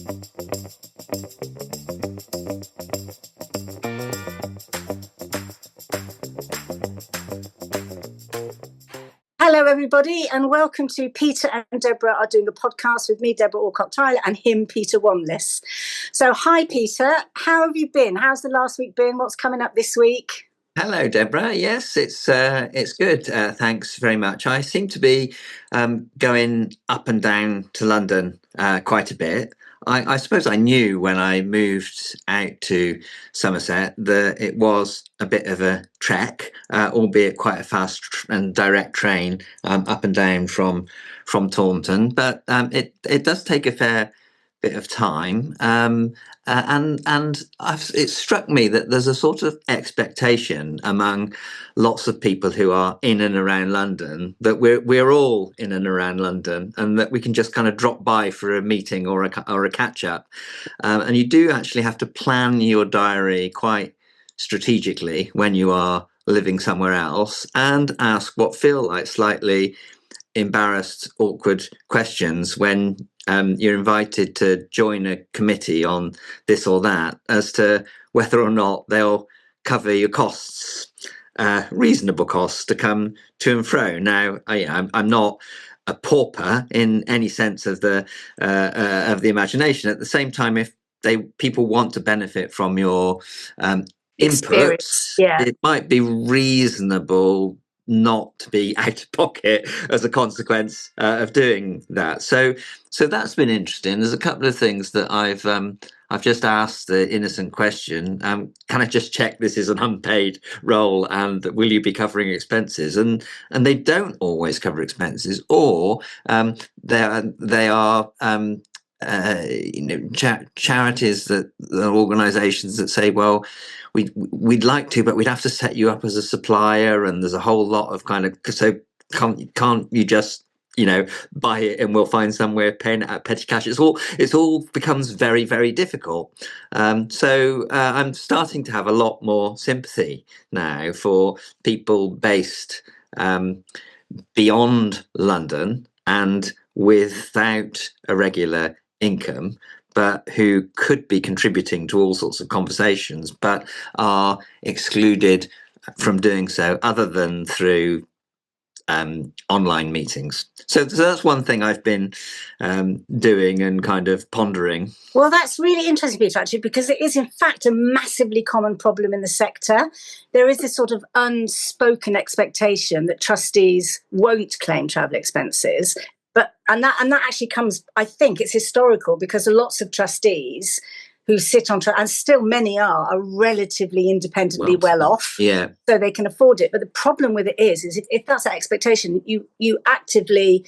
Hello, everybody, and welcome to Peter and Debra are doing a podcast with me, Debra Alcott-Tyler, and him, Peter Wanless. So, hi, Peter. How have you been? How's the last week been? What's coming up this week? Hello, Debra. Yes, it's good. Thanks very much. I seem to be going up and down to London quite a bit. I suppose I knew when I moved out to Somerset that it was a bit of a trek, albeit quite a fast and direct train up and down from Taunton. But it does take a fair bit of time, it struck me that there's a sort of expectation among lots of people who are in and around London that we're all in and around London, and that we can just kind of drop by for a meeting or a catch up, and you do actually have to plan your diary quite strategically when you are living somewhere else, and ask what feel like slightly embarrassed, awkward questions when you're invited to join a committee on this or that, as to whether or not they'll cover your costs, reasonable costs to come to and fro. Now, I'm not a pauper in any sense of the imagination. At the same time, if people want to benefit from your inputs, it might be reasonable not to be out of pocket as a consequence of doing that. So that's been interesting. There's a couple of things that I've just asked the innocent question. Can I just check this is an unpaid role, and will you be covering expenses? And they don't always cover expenses, or they are charities, that organisations that say, well, we'd like to, but we'd have to set you up as a supplier, and there's a whole lot of kind of, so can't you just buy it and we'll find somewhere paying it at petty cash? It's all becomes very, very difficult. So I'm starting to have a lot more sympathy now for people based beyond London and without a regular income, but who could be contributing to all sorts of conversations, but are excluded from doing so other than through online meetings. So that's one thing I've been doing and kind of pondering. Well, that's really interesting, Peter, actually, because it is, in fact, a massively common problem in the sector. There is this sort of unspoken expectation that trustees won't claim travel expenses. And that actually comes, I think it's historical, because lots of trustees who sit on, and still many are relatively independently well off, so they can afford it. But the problem with it is if that's that expectation, you actively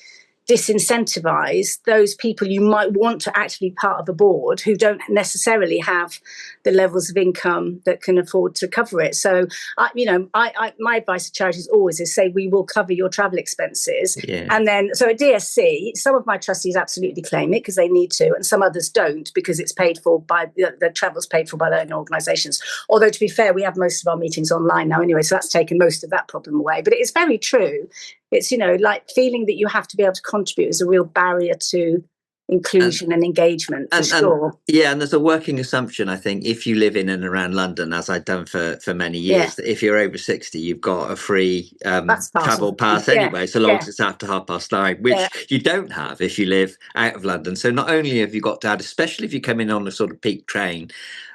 disincentivize those people you might want to actually be part of a board who don't necessarily have the levels of income that can afford to cover it. So, my advice to charities always is say, we will cover your travel expenses. And then, so at DSC, some of my trustees absolutely claim it because they need to, and some others don't because it's paid for by, the travel's paid for by their own organisations. Although, to be fair, we have most of our meetings online now anyway, so that's taken most of that problem away. But it is very true. It's, like feeling that you have to be able to contribute is a real barrier to inclusion and engagement, for sure. And there's a working assumption, I think, if you live in and around London, as I've done for many years, that if you're over 60, you've got a free travel pass anyway, so long as it's after 9:30, which you don't have if you live out of London. So not only have you got to add, especially if you come in on a sort of peak train,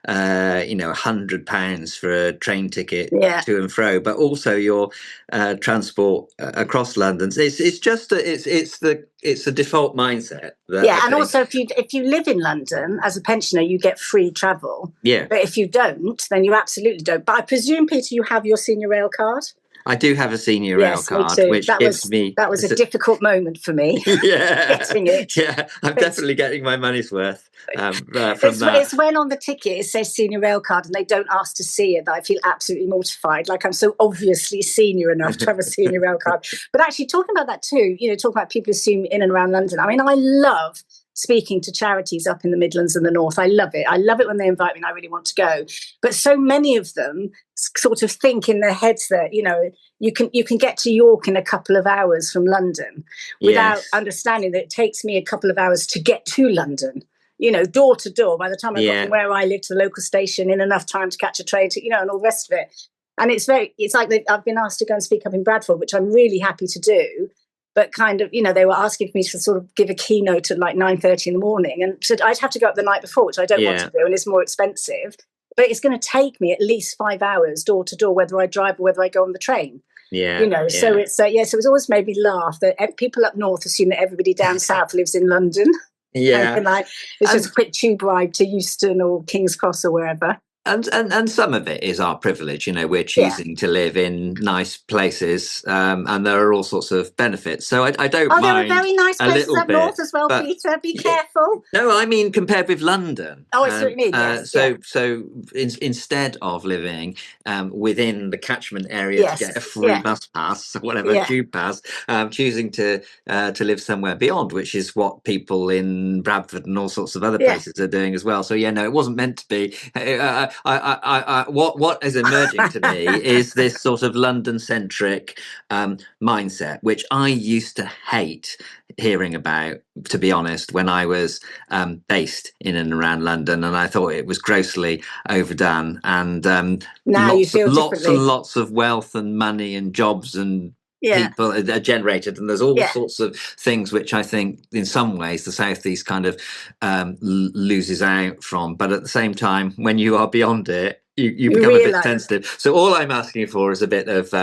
£100 for a train ticket to and fro, but also your transport across London. It's just it's the default mindset. And also if you live in London as a pensioner, you get free travel. But if you don't, then you absolutely don't. But I presume, Peter, you have your senior rail card. I do have a senior rail card, which gives me... That was a difficult moment for me. Getting it. I'm definitely getting my money's worth from that. It's when on the ticket it says senior rail card and they don't ask to see it that I feel absolutely mortified. Like, I'm so obviously senior enough to have a senior rail card. But actually, talking about that too, talking about people who assume in and around London. I mean, I love speaking to charities up in the Midlands and the North. I love it. I love it when they invite me and I really want to go. But so many of them sort of think in their heads that, you can get to York in a couple of hours from London without understanding that it takes me a couple of hours to get to London. door to door by the time I got Yeah. from where I live to the local station in enough time to catch a train to, and all the rest of it. And it's like I've been asked to go and speak up in Bradford, which I'm really happy to do. But kind of, they were asking me to sort of give a keynote at like 9:30 in the morning. And so I'd have to go up the night before, which I don't want to do. And it's more expensive. But it's going to take me at least 5 hours door to door, whether I drive or whether I go on the train. So it's so it's always made me laugh that people up north assume that everybody down south lives in London. Yeah. And it's just a quick tube ride to Euston or King's Cross or wherever. And some of it is our privilege. We're choosing to live in nice places, and there are all sorts of benefits. So I don't mind. There are very nice places up north as well, Peter. Be careful. No, I mean compared with London. Oh, I see what you mean. Yes. So instead of living within the catchment area to get a free bus pass or whatever tube pass, choosing to live somewhere beyond, which is what people in Bradford and all sorts of other places are doing as well. So it wasn't meant to be. What is emerging to me is this sort of London-centric mindset, which I used to hate hearing about, to be honest, when I was based in and around London, and I thought it was grossly overdone. And now you feel lots and lots of wealth and money and jobs and people are generated, and there's all sorts of things which I think in some ways the southeast kind of loses out from. But at the same time, when you are beyond it, you become a bit sensitive. So all I'm asking for is a bit of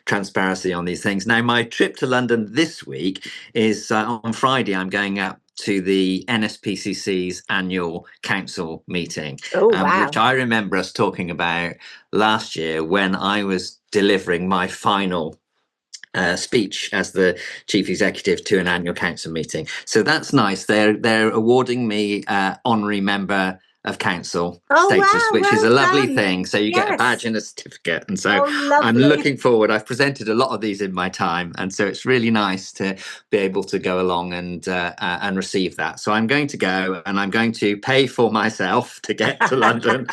transparency on these things. Now, my trip to London this week is on Friday. I'm going up to the NSPCC's annual council meeting, which I remember us talking about last year when I was delivering my final speech as the chief executive to an annual council meeting. So that's nice. They're awarding me honorary member of council status, which is a lovely thing. So you get a badge and a certificate. And so I'm looking forward. I've presented a lot of these in my time. And so it's really nice to be able to go along and receive that. So I'm going to go and I'm going to pay for myself to get to London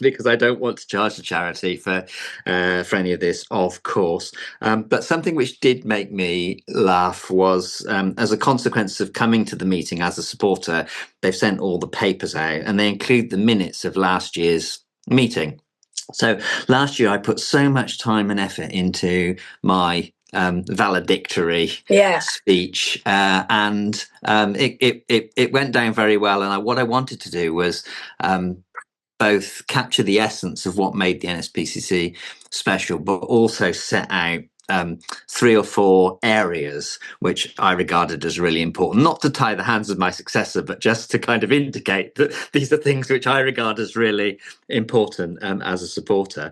because I don't want to charge the charity for any of this, of course. But something which did make me laugh was as a consequence of coming to the meeting as a supporter, they've sent all the papers out and they include the minutes of last year's meeting. So last year I put so much time and effort into my valedictory speech, and it went down very well. And what I wanted to do was both capture the essence of what made the NSPCC special, but also set out 3 or 4 areas which I regarded as really important, not to tie the hands of my successor, but just to kind of indicate that these are things which I regard as really important as a supporter.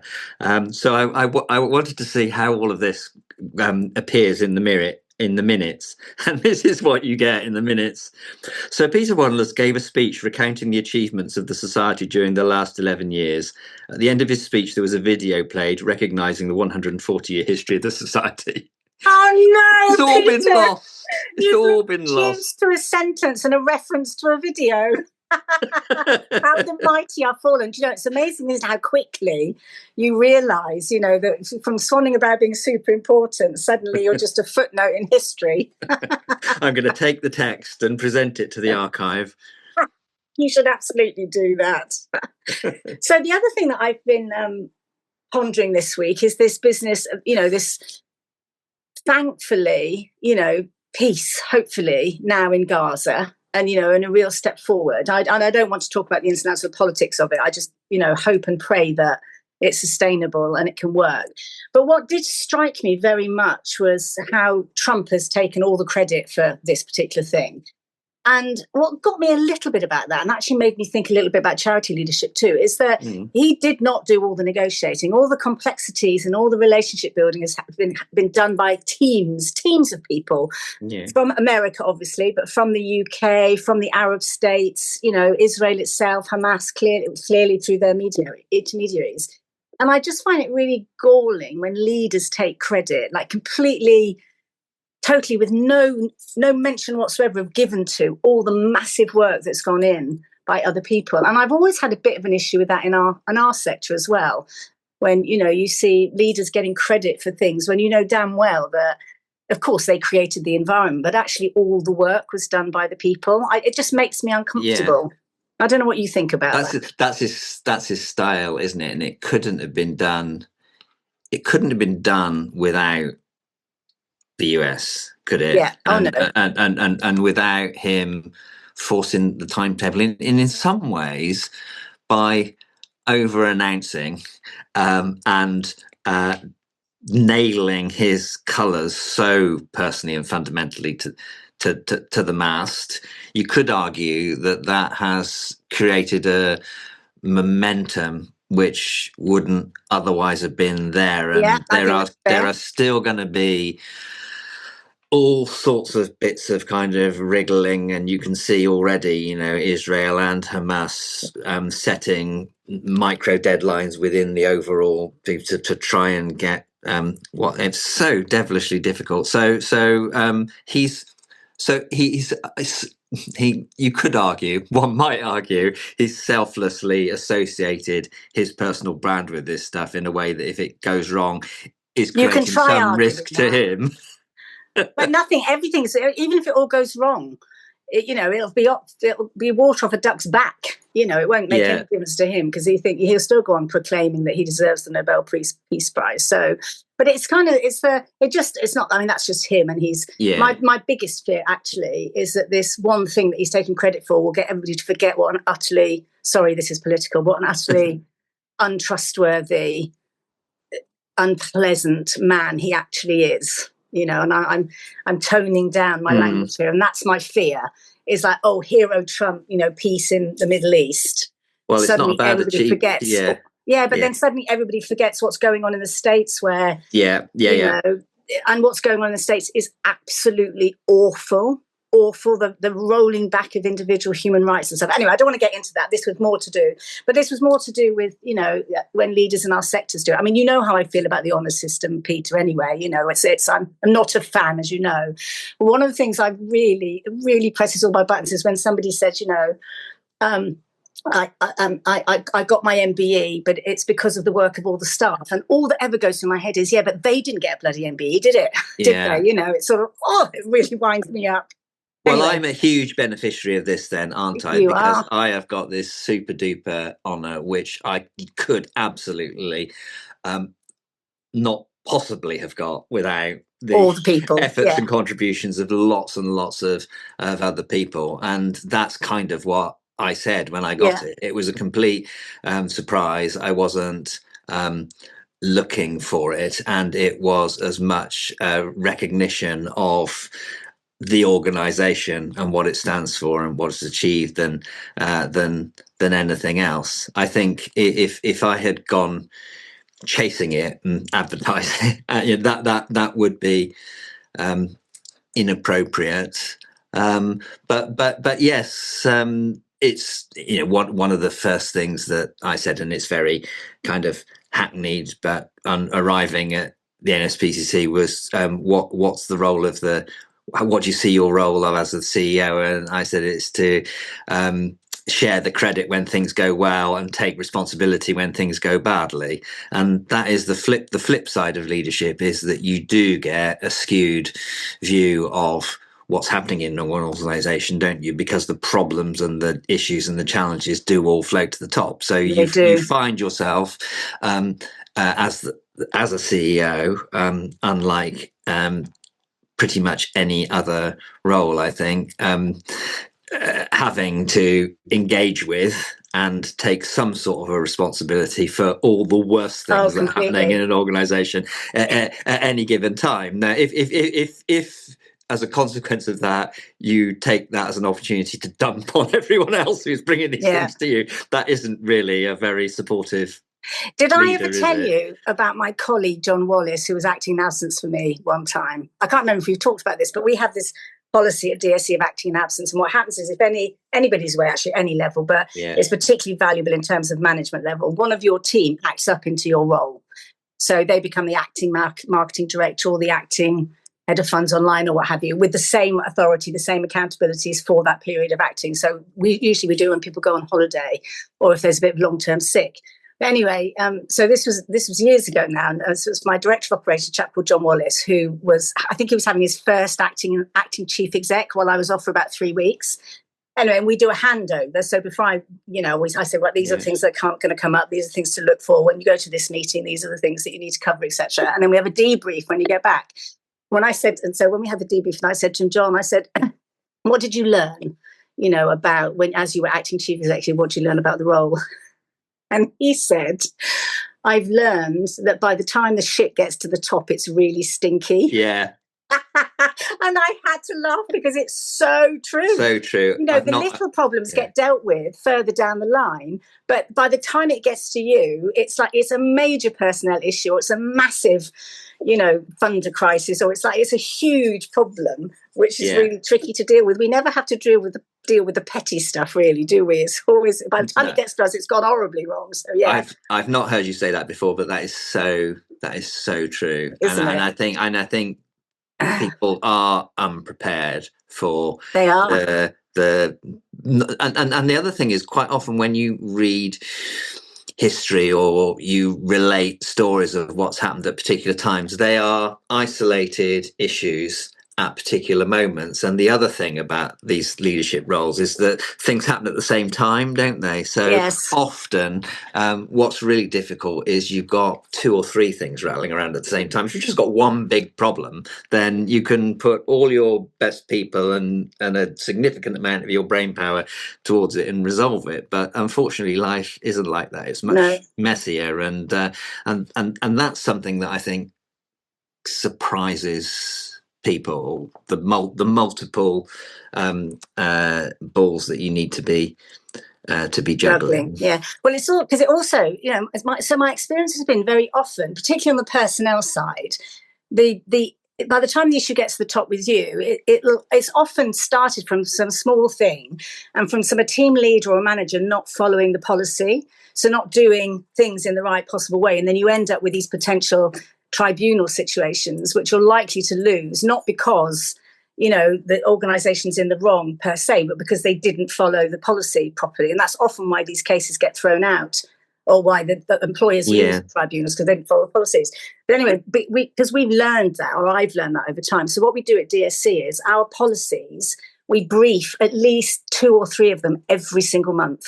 So I wanted to see how all of this appears in the minutes, and this is what you get in the minutes. So Peter Wanless gave a speech recounting the achievements of the society during the last 11 years. At the end of his speech, there was a video played recognising the 140-year history of the society. Oh no, it's all Peter, been lost. It's all been lost. To a sentence and a reference to a video. How the mighty are fallen. It's amazing, isn't it, how quickly you realise, that from swanning about being super important, suddenly you're just a footnote in history. I'm going to take the text and present it to the archive. You should absolutely do that. So the other thing that I've been pondering this week is this business of, this thankfully, peace, hopefully, now in Gaza. And, and a real step forward. I don't want to talk about the ins and outs of the politics of it. I just, hope and pray that it's sustainable and it can work. But what did strike me very much was how Trump has taken all the credit for this particular thing. And what got me a little bit about that, and actually made me think a little bit about charity leadership too, is that he did not do all the negotiating. All the complexities and all the relationship building has been done by teams of people from America, obviously, but from the UK, from the Arab states, Israel itself, Hamas, clearly through their intermediaries. And I just find it really galling when leaders take credit, like completely, totally with no mention whatsoever of given to all the massive work that's gone in by other people. And I've always had a bit of an issue with that in our sector as well. When, you see leaders getting credit for things when you know damn well that of course, they created the environment, but actually all the work was done by the people. It just makes me uncomfortable. I don't know what you think about that. That's his style, isn't it? And it couldn't have been done. It couldn't have been done without the US, could it? Yeah. Oh, no. And without him forcing the timetable in some ways by over announcing and nailing his colours so personally and fundamentally to the mast. You could argue that has created a momentum which wouldn't otherwise have been there, and there are still going to be all sorts of bits of kind of wriggling, and you can see already, Israel and Hamas setting micro deadlines within the overall to try and get what it's so devilishly difficult. You could argue, one might argue, he's selflessly associated his personal brand with this stuff in a way that if it goes wrong, is creating some risk to him. But everything's, even if it all goes wrong, it'll be water off a duck's back. It won't make any difference to him because he'll still go on proclaiming that he deserves the Nobel Peace Prize. So, but it's not. I mean, that's just him, and he's my biggest fear actually is that this one thing that he's taking credit for will get everybody to forget what an utterly untrustworthy, unpleasant man he actually is. And I'm toning down my language here, and that's my fear. Is like, oh, hero Trump, peace in the Middle East. Well, suddenly it's not about everybody forgets. But then suddenly everybody forgets what's going on in the States, where and what's going on in the States is absolutely awful. The rolling back of individual human rights and stuff. Anyway, I don't want to get into that. This was more to do with when leaders in our sectors do it. I mean, how I feel about the honour system, Peter. Anyway, I'm not a fan, as you know. But one of the things I really, really presses all my buttons is when somebody says, I got my MBE, but it's because of the work of all the staff. And all that ever goes through my head is, but they didn't get a bloody MBE, did it? Did they? It's sort of, it really winds me up. Well, anyway. I'm a huge beneficiary of this then, aren't I? Because I have got this super duper honour, which I could absolutely not possibly have got without all the people, efforts and contributions of lots and lots of other people. And that's kind of what I said when I got it. It was a complete surprise. I wasn't looking for it, and it was as much recognition of the organization and what it stands for and what it's achieved than anything else. I think if I had gone chasing it and advertising it, that would be inappropriate. But yes, it's one of the first things that I said, and it's very kind of hackneyed, but on arriving at the NSPCC was what's the role of what do you see your role of as the CEO? And I said it's to share the credit when things go well and take responsibility when things go badly. And that is the flip side of leadership, is that you do get a skewed view of what's happening in one organisation, don't you? Because the problems and the issues and the challenges do all float to the top. So you find yourself as a CEO, unlike pretty much any other role, I think, having to engage with and take some sort of a responsibility for all the worst things that are happening in an organisation at any given time. Now, if as a consequence of that, you take that as an opportunity to dump on everyone else who's bringing these things to you, that isn't really a very supportive. Did I ever tell you about my colleague, John Wallace, who was acting in absence for me one time? I can't remember if we've talked about this, but we have this policy at DSE of acting in absence. And what happens is if anybody's away, actually, at any level, but it's particularly valuable in terms of management level, one of your team acts up into your role. So they become the acting marketing director or the acting head of funds online or what have you, with the same authority, the same accountabilities for that period of acting. So we do when people go on holiday or if there's a bit of long-term sick. Anyway, so this was years ago now, and this was my director of operations, a chap called John Wallace, who was, I think he was having his first acting chief exec while I was off for about 3 weeks. Anyway, and we do a handover. So before I say, well, these are things that aren't going to come up. These are things to look for when you go to this meeting. These are the things that you need to cover, etc. And then we have a debrief when you get back. When we had the debrief, and I said to him, John, I said, what did you learn, about as you were acting chief executive, what did you learn about the role? And he said, I've learned that by the time the shit gets to the top, it's really stinky. Yeah. And I had to laugh because it's so true. So true. Little problems get dealt with further down the line, but by the time it gets to you, it's like it's a major personnel issue, or it's a massive, funder crisis, or it's a huge problem, which is really tricky to deal with. We never have to deal with the petty stuff, really, do we? It's always, by the time it gets to us, it's gone horribly wrong. So yeah, I've not heard you say that before, but that is so true. Isn't it? And I think people are unprepared for they are. And the other thing is, quite often when you read history or you relate stories of what's happened at particular times, they are isolated issues at particular moments. And the other thing about these leadership roles is that things happen at the same time, don't they? So often what's really difficult is you've got 2 or 3 things rattling around at the same time. If you've just got one big problem, then you can put all your best people and a significant amount of your brain power towards it and resolve it. But unfortunately, life isn't like that. It's much messier, and that's something that I think surprises people, the multiple balls that you need to be juggling. Yeah, well, it's all because it also, my experience has been very often, particularly on the personnel side, the by the time the issue gets to the top with you, it's often started from some small thing and from a team leader or a manager not following the policy, so not doing things in the right possible way, and then you end up with these potential tribunal situations, which you're likely to lose, not because the organization's in the wrong per se, but because they didn't follow the policy properly. And that's often why these cases get thrown out, or why the employers use tribunals, because they didn't follow the policies. But anyway, because we've learned that, or I've learned that over time. So what we do at DSC is our policies, we brief at least 2 or 3 of them every single month,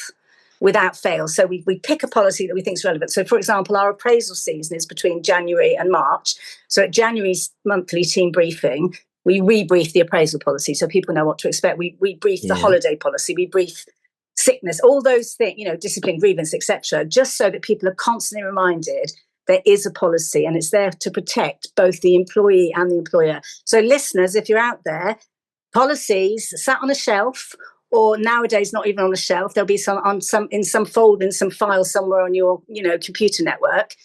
without fail. So we pick a policy that we think is relevant. So, for example, our appraisal season is between January and March. So at January's monthly team briefing, we rebrief the appraisal policy so people know what to expect. We brief the holiday policy. We brief sickness, all those things, discipline, grievance, etc., just so that people are constantly reminded there is a policy and it's there to protect both the employee and the employer. So listeners, if you're out there, policies sat on a shelf, or nowadays not even on a shelf, there'll be in some folder, in some file somewhere on your computer network.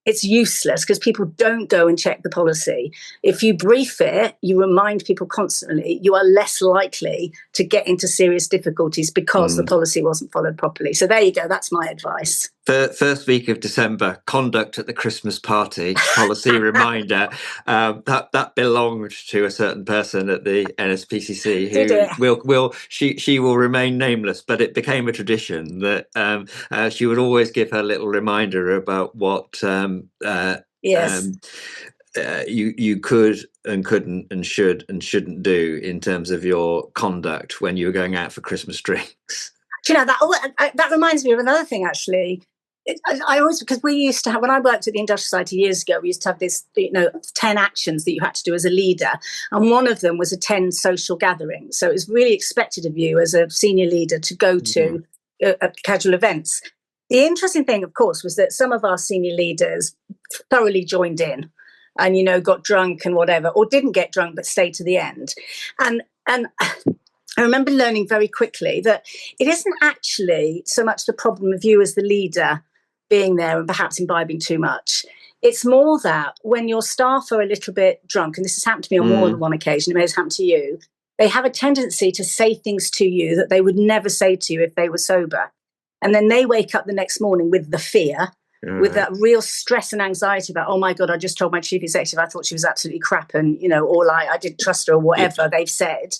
It's useless because people don't go and check the policy. If you brief it, you remind people constantly, you are less likely to get into serious difficulties because the policy wasn't followed properly. So there you go. That's my advice. First week of December, conduct at the Christmas party, policy reminder. That belonged to a certain person at the NSPCC who she will remain nameless, but it became a tradition that she would always give her little reminder about what you could and couldn't and should and shouldn't do in terms of your conduct when you were going out for Christmas drinks. Do you know that reminds me of another thing, actually. I always, because we used to have, when I worked at the Industrial Society years ago, we used to have this 10 actions that you had to do as a leader, and one of them was attend social gatherings. So it was really expected of you as a senior leader to go to casual events. The interesting thing, of course, was that some of our senior leaders thoroughly joined in and got drunk and whatever, or didn't get drunk but stayed to the end. And I remember learning very quickly that it isn't actually so much the problem of you as the leader being there and perhaps imbibing too much. It's more that when your staff are a little bit drunk, and this has happened to me on more than one occasion, it may have happened to you, they have a tendency to say things to you that they would never say to you if they were sober. And then they wake up the next morning with the fear, with that real stress and anxiety about, oh my God, I just told my chief executive I thought she was absolutely crap and, or I didn't trust her or whatever they've said.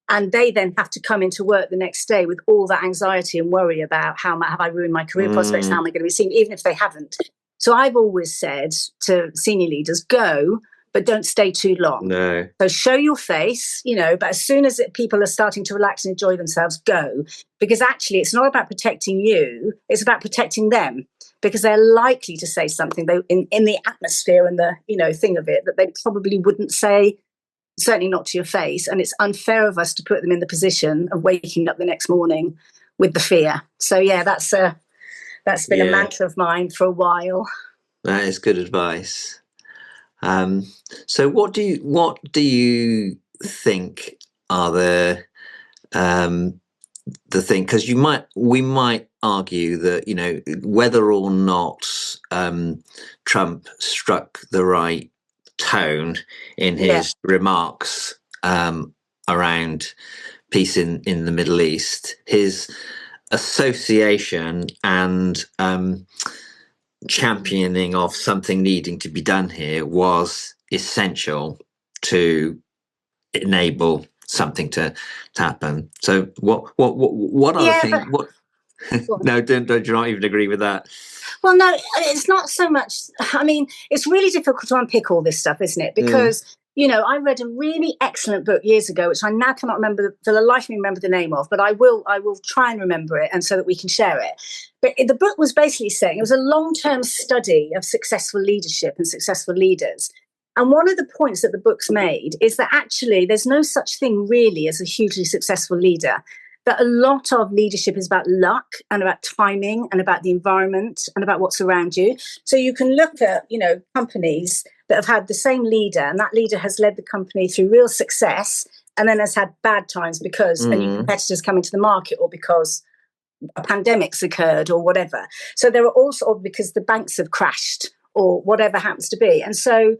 And they then have to come into work the next day with all that anxiety and worry about have I ruined my career prospects? How am I going to be seen? Even if they haven't. So I've always said to senior leaders, go, but don't stay too long. No. So show your face, but as soon as people are starting to relax and enjoy themselves, go. Because actually, it's not about protecting you. It's about protecting them, because they're likely to say something in the atmosphere and the thing of it that they probably wouldn't say, certainly not to your face. And it's unfair of us to put them in the position of waking up the next morning with the fear. So yeah, that's been a mantra of mine for a while. That is good advice. So what do you think are the thing? Because we might argue that whether or not Trump struck the right tone in his remarks around peace in the Middle East, his association and championing of something needing to be done here was essential to enable something to happen. So what are the things? No, don't you not even agree with that? Well, no, it's not so much. I mean, it's really difficult to unpick all this stuff, isn't it? Because I read a really excellent book years ago, which I now cannot remember for the life of me remember the name of, but I will try and remember it, and so that we can share it. But the book was basically saying it was a long-term study of successful leadership and successful leaders. And one of the points that the book's made is that actually there's no such thing really as a hugely successful leader. That a lot of leadership is about luck and about timing and about the environment and about what's around you. So you can look at, companies that have had the same leader, and that leader has led the company through real success and then has had bad times because a new competitors come into the market or because a pandemic's occurred or whatever. So there are also because the banks have crashed or whatever happens to be. And so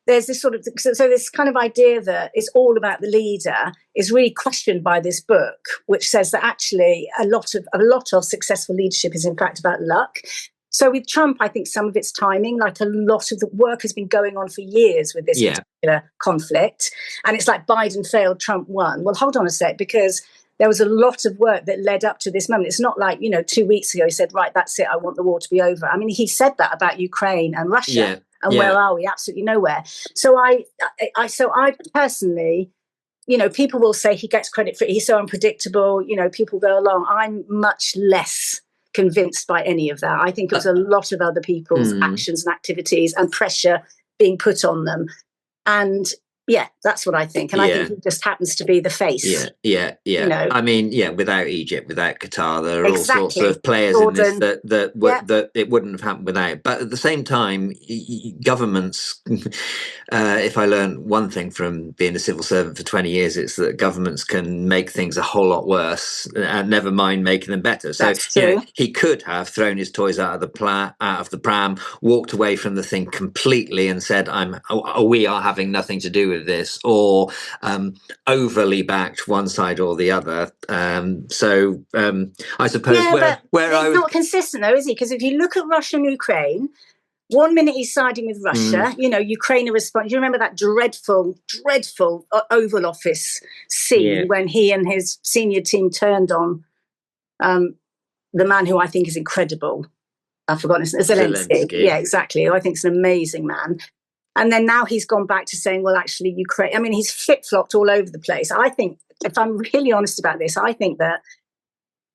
there's this this kind of idea that it's all about the leader is really questioned by this book, which says that actually a lot of successful leadership is in fact about luck. So with Trump, I think some of it's timing, like a lot of the work has been going on for years with this particular conflict. And it's like Biden failed, Trump won. Well, hold on a sec, because there was a lot of work that led up to this moment. It's not like, 2 weeks ago he said, right, that's it, I want the war to be over. I mean, he said that about Ukraine and Russia. Yeah. And where are we? Absolutely nowhere. So I personally, people will say he gets credit for it. He's so unpredictable. People go along. I'm much less convinced by any of that. I think it was a lot of other people's actions and activities and pressure being put on them. And yeah, that's what I think. And I think he just happens to be the face. Yeah. I mean, without Egypt, without Qatar, there are all sorts of players Jordan, in this that it wouldn't have happened without. But at the same time, governments, if I learned one thing from being a civil servant for 20 years, it's that governments can make things a whole lot worse and never mind making them better. So he could have thrown his toys out of the pram, walked away from the thing completely and said, we are having nothing to do with this, or overly backed one side or the other. I suppose where I was not consistent though, is he? Because if you look at Russia and Ukraine, 1 minute he's siding with Russia, Ukraine responds. You remember that dreadful Oval Office scene when he and his senior team turned on the man who I think is incredible. I've forgotten his name. Zelensky. Yeah, exactly. I think is an amazing man. And then now he's gone back to saying, well, actually, Ukraine, I mean, he's flip-flopped all over the place. I think, if I'm really honest about this, I think that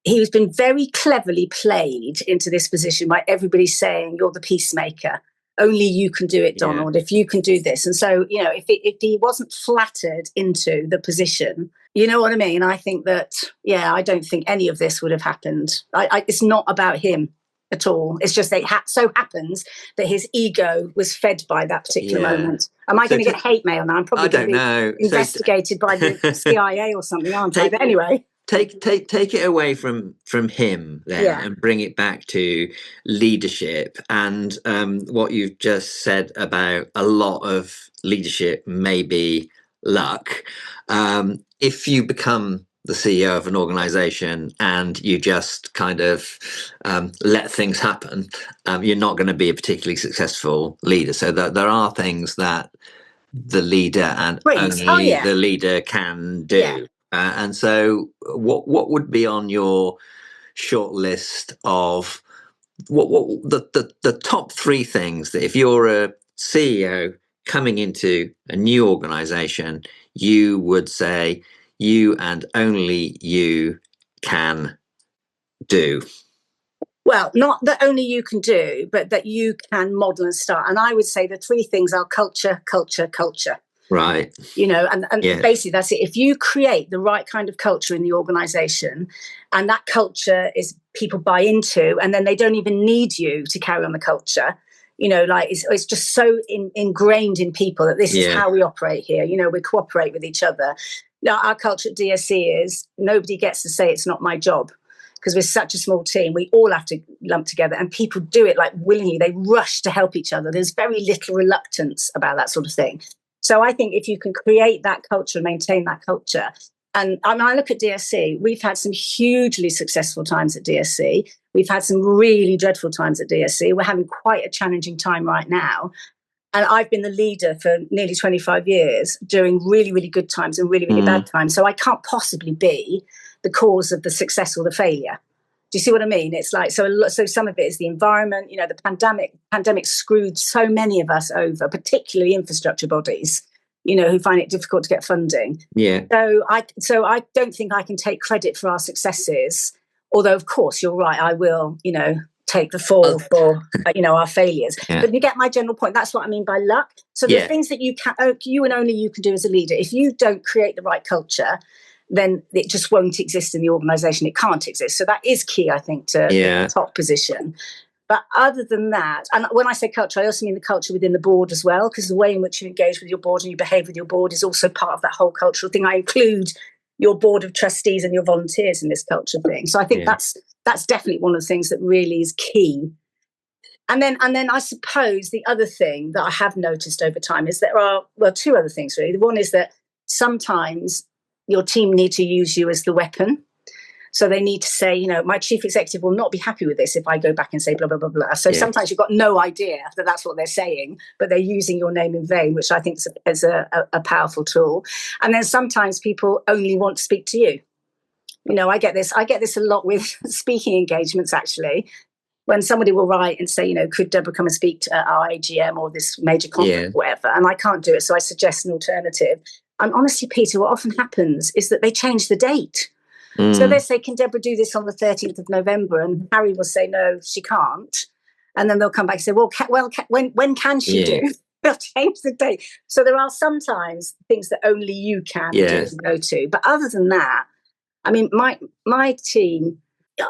he's been very cleverly played into this position by everybody saying, you're the peacemaker. Only you can do it, Donald, if you can do this. And so, if he wasn't flattered into the position, you know what I mean? I think that, I don't think any of this would have happened. It's not about him at all. It's just that it so happens that his ego was fed by that particular moment. Am I going to get hate mail now? I'm probably going to be investigated by the CIA or something, aren't I? But anyway. Take it away from him then and bring it back to leadership and what you've just said about a lot of leadership may be luck. If you become the CEO of an organization and you just kind of let things happen, you're not going to be a particularly successful leader. So there are things that the leader and only the leader can do. And so what would be on your short list of what the top three things that if you're a CEO coming into a new organization, you would say you and only you can do? Well, not that only you can do, but that you can model and start. And I would say the three things are culture, culture, culture. Right. And basically that's it. If you create the right kind of culture in the organization, and that culture is people buy into, and then they don't even need you to carry on the culture, it's just so ingrained in people that this is how we operate here. We cooperate with each other. Now, our culture at DSE is nobody gets to say it's not my job, because we're such a small team. We all have to lump together, and people do it like willingly. They rush to help each other. There's very little reluctance about that sort of thing. So I think if you can create that culture and maintain that culture, and I look at DSE, we've had some hugely successful times at DSE. We've had some really dreadful times at DSE. We're having quite a challenging time right now. And I've been the leader for nearly 25 years during really, really good times and really, really bad times. So I can't possibly be the cause of the success or the failure. Do you see what I mean? It's like, so some of it is the environment, the pandemic screwed so many of us over, particularly infrastructure bodies, who find it difficult to get funding. Yeah. So I don't think I can take credit for our successes, although of course you're right, I will, take the fall for, our failures. Yeah. But you get my general point. That's what I mean by luck. So the things that you and only you can do as a leader, if you don't create the right culture, then it just won't exist in the organisation. It can't exist. So that is key, I think, to the top position. But other than that, and when I say culture, I also mean the culture within the board as well, because the way in which you engage with your board and you behave with your board is also part of that whole cultural thing. I include your board of trustees and your volunteers in this culture thing. So I think that's definitely one of the things that really is key. And then I suppose the other thing that I have noticed over time is there are, two other things really. The one is that sometimes your team need to use you as the weapon. So they need to say, my chief executive will not be happy with this if I go back and say blah, blah, blah, blah. So sometimes you've got no idea that that's what they're saying, but they're using your name in vain, which I think is a powerful tool. And then sometimes people only want to speak to you. I get this a lot with speaking engagements, actually, when somebody will write and say, could Debra come and speak to our AGM or this major conference or whatever, and I can't do it, so I suggest an alternative. And honestly, Peter, what often happens is that they change the date. So they say, can Debra do this on the 13th of November? And Harry will say, no, she can't. And then they'll come back and say, when can she do? They'll change the date. So there are sometimes things that only you can do and go to. But other than that, I mean, my team,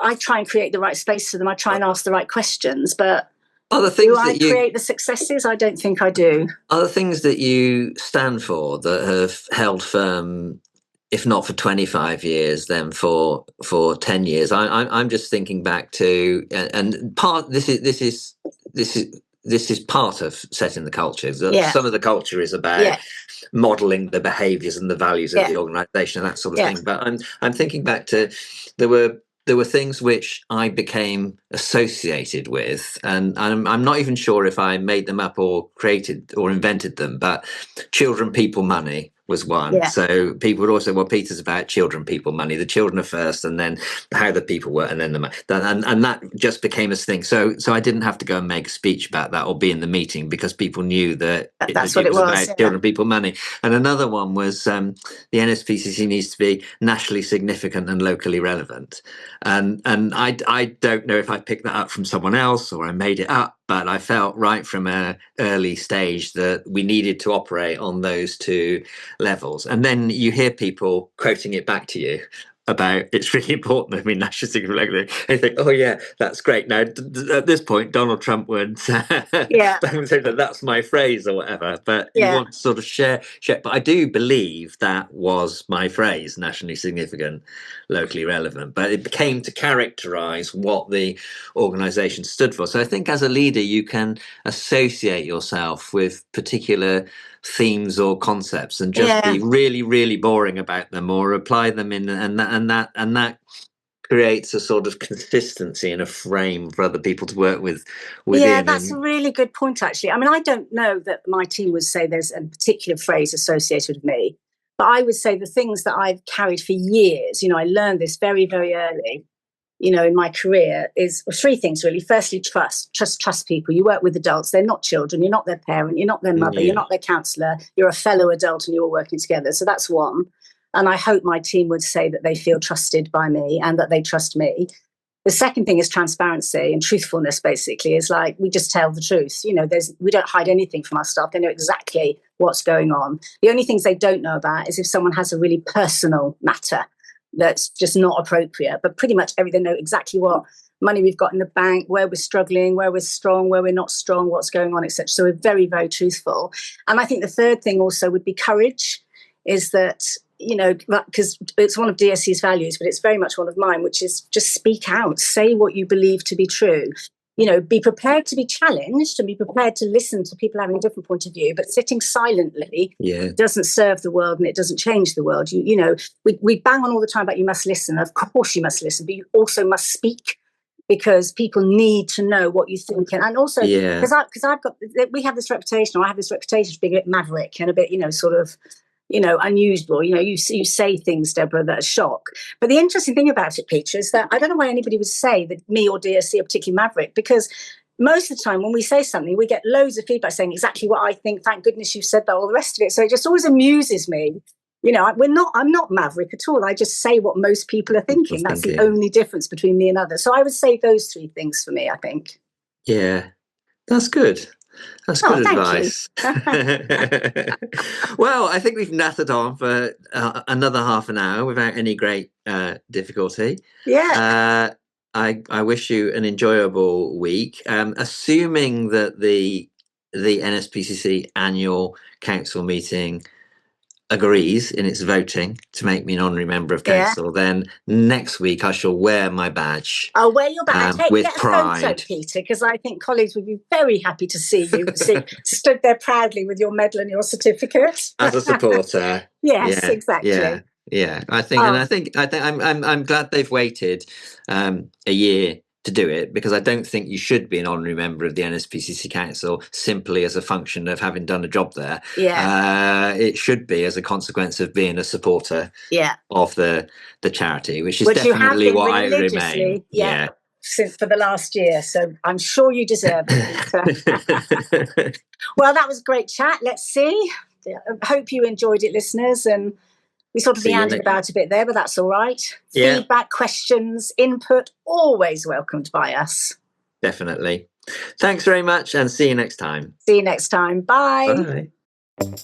I try and create the right space for them. I try and ask the right questions. But do I create the successes? I don't think I do. Other things that you stand for that have held firm, if not for 25 years, then for 10 years. I'm just thinking back to, and part this is part of setting the culture. Some of the culture is about modeling the behaviors and the values of the organization and that sort of thing. But I'm thinking back to there were things which I became associated with, and I'm not even sure if I made them up or created or invented them, but children, people, money was one. Yeah. So people would also, well, Peter's about children, people, money. The children are first, and then how the people were, and then the money. And that just became a thing. So I didn't have to go and make a speech about that or be in the meeting, because people knew that that's what it was about children, people, money. And another one was the NSPCC needs to be nationally significant and locally relevant. And I don't know if I picked that up from someone else or I made it up, but I felt right from an early stage that we needed to operate on those two levels. And then you hear people quoting it back to you about it's really important that we national significant, and you think, oh yeah, that's great. Now at this point Donald Trump would say that that's my phrase or whatever, but you want to sort of share. But I do believe that was my phrase, nationally significant, locally relevant, but it became to characterize what the organization stood for. So I think as a leader you can associate yourself with particular themes or concepts and just be really, really boring about them or apply them in, and that creates a sort of consistency and a frame for other people to work with within. Yeah, that's a really good point, actually. I mean, I don't know that my team would say there's a particular phrase associated with me. But I would say the things that I've carried for years, I learned this very, very early, in my career is three things really. Firstly, trust people. You work with adults. They're not children. You're not their parent. You're not their mother. You're not their counsellor. You're a fellow adult and you're all working together. So that's one. And I hope my team would say that they feel trusted by me and that they trust me. The second thing is transparency and truthfulness, basically, is like we just tell the truth. We don't hide anything from our staff. They know exactly what's going on. The only things they don't know about is if someone has a really personal matter that's just not appropriate. But pretty much they know exactly what money we've got in the bank, where we're struggling, where we're strong, where we're not strong, what's going on, etc. So we're very, very truthful. And I think the third thing also would be courage, is that, because it's one of DSC's values, but it's very much one of mine, which is just speak out, say what you believe to be true. Be prepared to be challenged and be prepared to listen to people having a different point of view, but sitting silently doesn't serve the world and it doesn't change the world. We bang on all the time about you must listen. Of course you must listen, but you also must speak, because people need to know what you think. And also, because we have this reputation, or I have this reputation for being a bit maverick and a bit, sort of, unusual. You say things, Deborah, that are shock. But the interesting thing about it, Peter, is that I don't know why anybody would say that me or DSC are particularly maverick, because most of the time when we say something, we get loads of feedback saying exactly what I think. Thank goodness you said that, all the rest of it. So it just always amuses me. I'm not maverick at all. I just say what most people are thinking. That's the only difference between me and others. So I would say those three things for me, I think. Yeah, that's good. That's good advice. Well, I think we've nattered on for another half an hour without any great difficulty. Yeah. I wish you an enjoyable week. Assuming that the NSPCC annual council meeting agrees in its voting to make me an honorary member of council, then next week I shall wear my badge. I'll wear your badge with get pride, a photo, Peter, because I think colleagues would be very happy to see you stood there proudly with your medal and your certificate as a supporter. Yes, exactly. Yeah. I think I'm glad they've waited a year to do it, because I don't think you should be an honorary member of the NSPCC Council simply as a function of having done a job there. It should be as a consequence of being a supporter of the charity, which definitely what I remain. Since for the last year, so I'm sure you deserve it. Well, that was a great chat. Let's see. I hope you enjoyed it, listeners, and we sort of meandered about a bit there, but that's all right. Feedback, questions, input, always welcomed by us. Definitely. Thanks very much, and see you next time. See you next time. Bye. Bye.